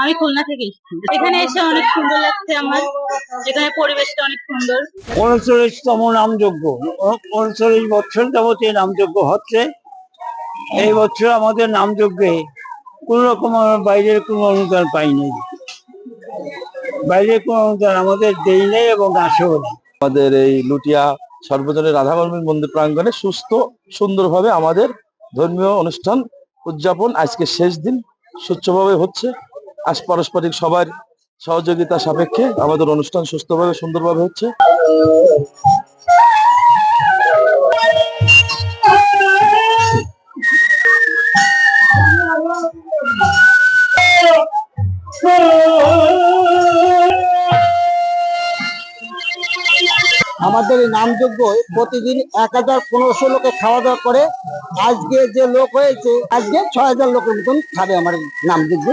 আমি খুলনা থেকে এসেছি। এখানে এসে অনেক সুন্দর লাগছে আমার। এখানে পরিবেশটা অনেক সুন্দর। 39তম নামযজ্ঞ, 39 বছর যাবত এই নামযজ্ঞ হচ্ছে। এই বছর আমাদের নামযজ্ঞে কোন রকম বাইরের কোনো অনুদান পাইনি। বাইরের কোনো অনুদান আমাদের দেই নেই এবং আসেও না। আমাদের এই লুটিয়া সর্বজনীন রাধাবল্লভী মন্দির প্রাঙ্গণে সুস্থ সুন্দরভাবে আমাদের ধর্মীয় অনুষ্ঠান উদযাপন আজকে শেষ দিন সুষ্ঠুভাবে হচ্ছে। আজ পারস্পরিক সবার সহযোগিতা সাপেক্ষে আমাদের অনুষ্ঠান সুস্থভাবে সুন্দরভাবে হচ্ছে। আমাদের এই নামযজ্ঞ প্রতিদিন 1015 লোকে খাওয়া দাওয়া করে। আজকে যে লোক হয়েছে, আজকে 6000 লোকের মতন খাবে আমার নামযজ্ঞ।